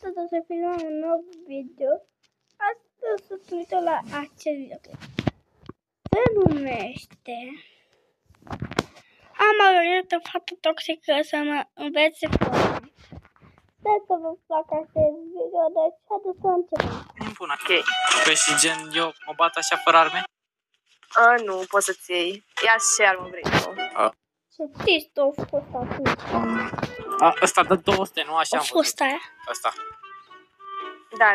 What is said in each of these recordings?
Astăzi o să filmăm un nou video. Astăzi o să uităm la acest video. Se numește Am ajuns o fată toxică să mă învețe Fortnite. Sper să vă placă acest video, deci haideți să începem. Bun, ok. Păi și gen, eu mă bat așa fără arme? Nu, poți să-ți iei. Ia ce armă vrei tu. Ce trist a fost atunci. Ăsta dă 200, nu așa A am fost aia. Ăsta. Da.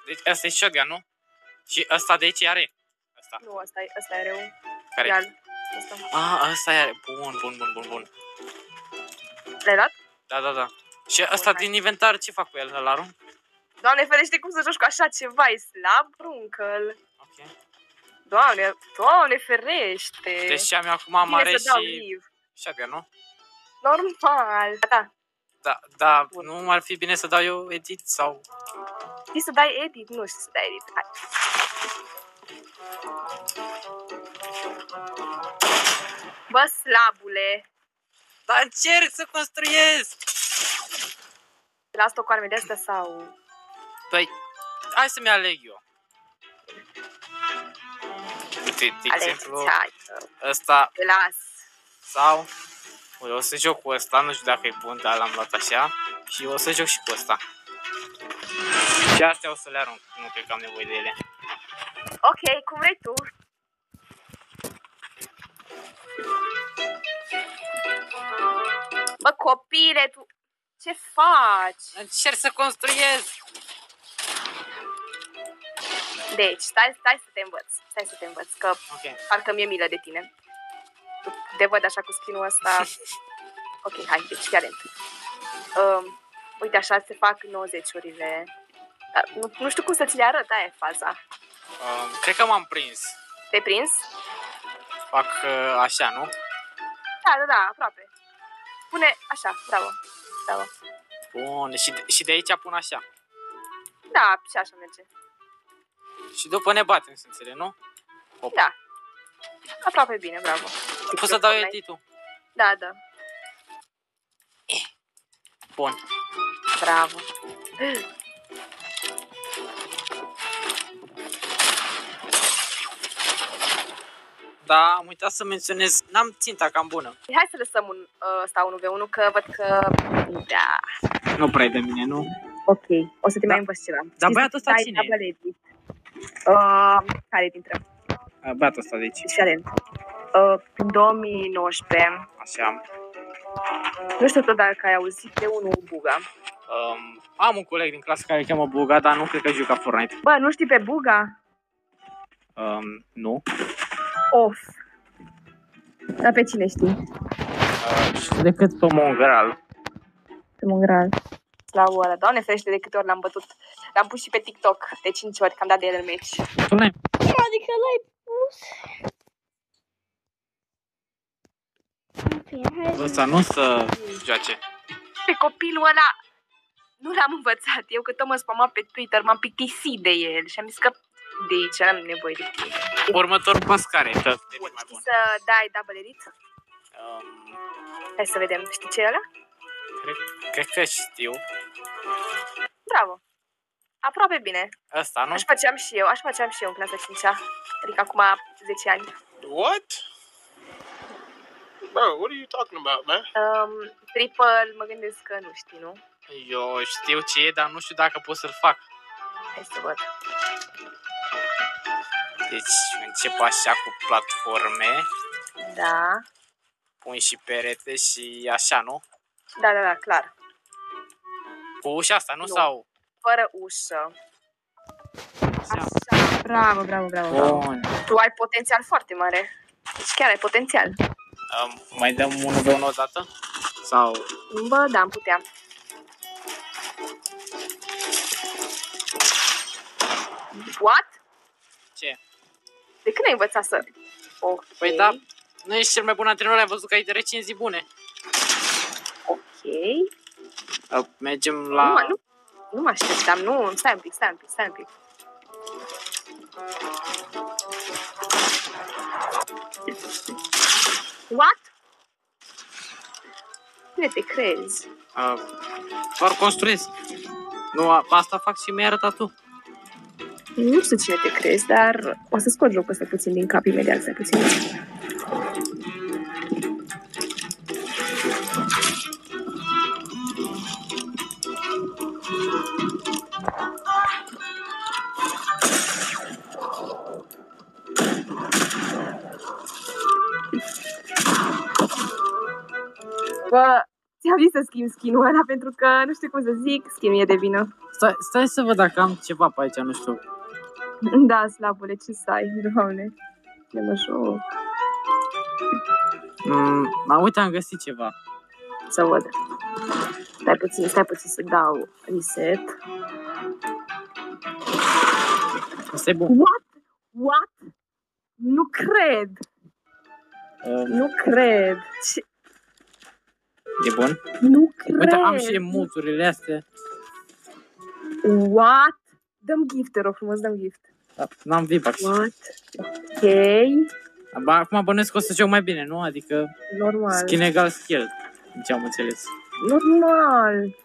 Deci ăsta e shotgun, nu? Și ăsta de aici are? Ăsta. Nu, ăsta e rău. Care? Ăsta. Ăsta e are. Bun. L-ai dat? Da. Și ăsta din inventar, ce fac cu el? Îl arunc? Doamne ferește, cum să joci cu așa ceva? E slab, bruncă-l. Ok. Doamne ferește. Deci și am eu acum mare și shotgun, nu? Normal. Da, nu ar fi bine să dau eu edit sau... Știi să dai edit? Nu știu să dai edit. Hai. Bă, slabule. Dar încerc să construiesc! Las o cu arme de astea sau... Păi, hai să-mi aleg eu. Uite, de exemplu, ăsta Te las. sau... O să joc cu ăsta, nu știu dacă e bun, dar l-am luat așa. Și o să joc și cu ăsta. Și astea o să le arunc, nu cred că am nevoie de ele. Ok, cum vrei tu. Bă, copile, tu ce faci? Încerc să construiesc! Deci, stai să te învăț. Stai să te învăț, că parcă mi-e milă de tine. Te văd așa cu skin-ul ăsta. Ok, hai, deci fii atent. Uite, așa se fac 90-urile. Dar nu știu cum să ți le arăt, aia e faza. Cred că m-am prins. Te-ai prins? Fac așa, nu? Da, aproape. Pune așa, bravo. Bun, și de aici pun așa. Da, și așa merge. Și după ne batem, să înțeleg, nu? Da. Aproape bine, bravo. Poți să dau editul? Da. Bun. Bravo. Da, am uitat să menționez, n-am ținta cam bună. Hai să lăsăm ăsta 1v1, că văd că... Da. Nu prea e de mine, nu? Ok, o să te mai învăț ceva. Dar băiatul ăsta cine e? Care dintre? Băiatul ăsta de aici. Excelent. În 2019. Așa. Nu știu tot dacă ai auzit de unul Buga. Am un coleg din clasă care îl cheamă Buga, dar nu cred că juca Fortnite. Bă, nu știi pe Buga? Nu. Of. Dar pe cine știi? Știu decât pe Mongral. Pe Mongral. La ăla, Doamne ferește, de câte ori l-am bătut. L-am pus și pe TikTok de 5 ori, că am dat de el în meci. Adică l-ai pus? Ăsta nu să joace. Pe copilul ăla nu l-am învățat. Eu că tot mă spamam pe Twitter, m-am plictisit de el și am zis că de aici n-am nevoie de tine. Următorul pas care? Că bun, știi să dai double edit? Hai să vedem. Știi ce e ăla? Cred că știu. Bravo. Aproape bine. Asta, nu? Aș faceam și eu în clasa 5-a. Adică acum 10 ani. What? Bro, what are you talking about, man? Triple, mă gândesc că nu știi, nu? Eu știu ce e, dar nu știu dacă pot să-l fac. Hai să văd. Deci încep așa cu platforme. Da. Pun și perete și așa, nu? Da, clar. Cu ușa asta, nu? Sau? Fără ușă. Așa. Bravo. Bun. Tu ai potențial foarte mare. Deci chiar ai potențial. Mai dăm 1v1 o dată? Sau? Bă, da, am putea. What? Ce? De când ai învățat să... Ok. Păi da, nu ești cel mai bun antrenor, am văzut că ai de recenzii bune. Ok. Mergem la... Nu mă așteptam, nu, stai un pic. What? Cine te crezi? Doar construiesc. Nu, asta fac și mi-ai arătat tu. Nu știu cine te crezi, dar o să scot jocul ăsta puțin din cap imediat, stai puțin. Bă, ți-am zis să schimb skin-ul ăla pentru că nu știu cum să zic, skin-ul e de vină. Stai să văd dacă am ceva pe aici, nu știu. Da, slabule, ce să ai, doamne. Ce mă joc. Uite, am găsit ceva. Să văd. Stai puțin să dau reset. Asta e bun. What? Nu cred. Nu cred. Ce? E bun? Nu cred. Uite, am și emuturile astea. What? Dăm gift, te rog frumos, dăm gift. Da, n-am V-Bucks. What? Ok. Acum bănuiesc că o să joc mai bine, nu? Adică Normal. skin egal skill, din ce am înțeles. Normal.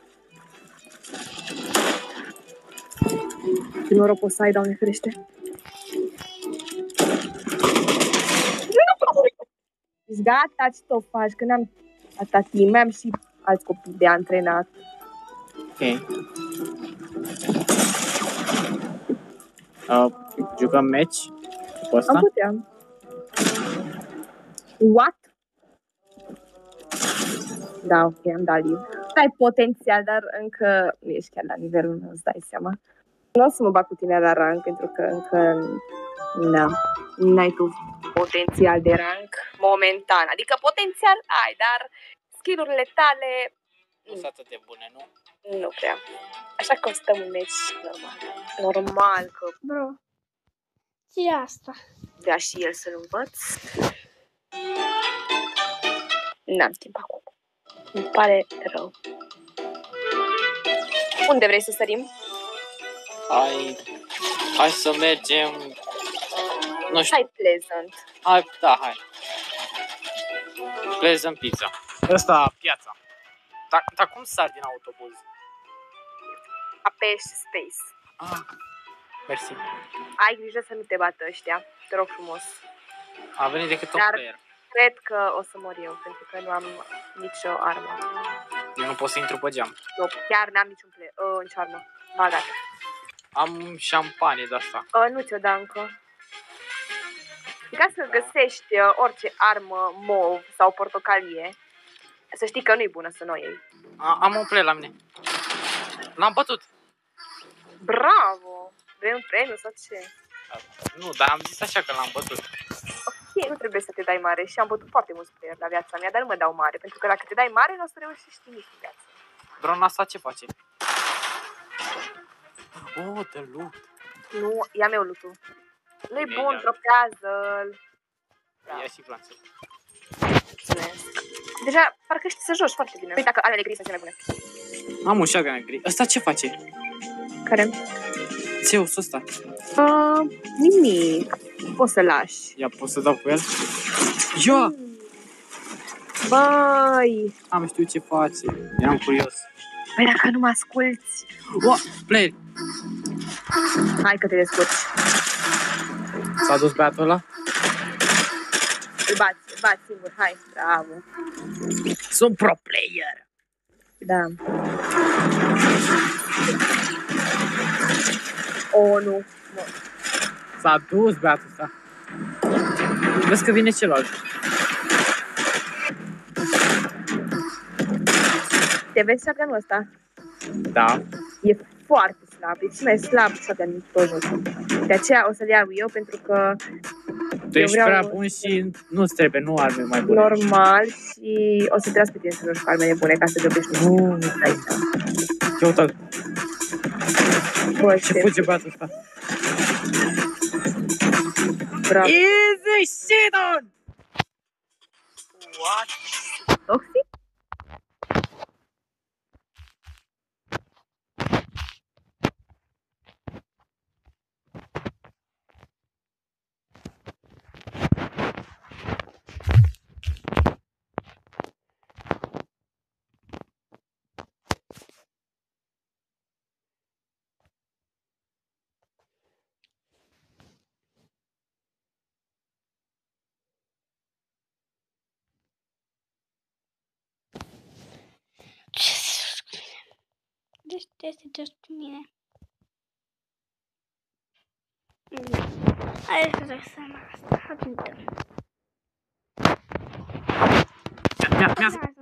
Ce noroc o să ai, Doamne ferește. Deci gata, ce tot faci? Că n-am atâta timp, mai am și alți copii de antrenat. Ok. Jucăm match cu ăsta? Am putea. What? Da, ok, am dat live. Ai potențial, dar încă nu ești chiar la nivelul meu, îți dai seama. Nu o să mă bag cu tine la rank, pentru că încă n-ai tu potențial de rank momentan. Adică potențial ai, dar skill-urile tale Nu sunt atât de bune, nu? nu prea. Așa că o să stăm un meci normal. Normal că... Bro. Ce asta? Vrea și el să-l învăț. N-am timp acum. Îmi pare rău. Unde vrei să sărim? Hai să mergem... Nu știu. Hai Pleasant. Hai. Pleasant Pizza. Ăsta, piața. Dar cum sar din autobuz? Apeși space. Mersi. Ai grijă să nu te bată ăștia. Te rog frumos. A venit decât un player. Cred că o să mor eu, pentru că nu am nicio armă. Eu nu pot să intru pe geam. Nu, chiar n-am nicio armă. Ba, gata. Am șampanie de asta. Nu ți-o da încă. Ca să găsești orice armă mov sau portocalie, să știi că nu-i bună să nu o iei. Am un play la mine. L-am bătut. Bravo! Vrei un premiu sau ce? Nu, dar am zis așa că l-am bătut. Ok, nu trebuie să te dai mare și am bătut foarte mulți player la viața mea, dar nu mă dau mare, pentru că dacă te dai mare, nu o să reușești nimic în viață. Drona asta ce face? Oh, de loot. Nu, ia meu lutul. Nu-i Bine, bun, ia. dropează-l. Da. Ia și glanțul. Mulțumesc. Deja, parcă știi să joci foarte bine. Uite, dacă alele gri sunt cele bune. Am un shotgun gri. Ăsta ce face? Care? Zeus ăsta. Nimic. Poți să lași. Ia, pot să dau cu el? Ia! Băi! Am știut ce face. Eram curios. Păi dacă nu mă asculți. Player! Hai că te descurci. S-a dus băiatul ăla? Îl bați singur. Hai, bravo. Sunt pro player! Da. Oh, nu. S-a dus băiatul ăsta. Vezi că vine celălalt. Te vezi shotgun-ul ăsta? Da. E foarte slab. E cel mai slab shotgun din tot jocul. De aceea o să-l iau eu, pentru că Tu ești prea bun și nu-ți trebuie, nu arme mai bune. normal și o să te las pe tine să joci cu armele bune ca să te oprești. Nu. Ce uite-l. Bă, Ce fuge băiatul ăsta. bravo. Easy shit on! What? Toxic? Deci este just cu mine. Hai să dau seama asta. Admită. Mi-a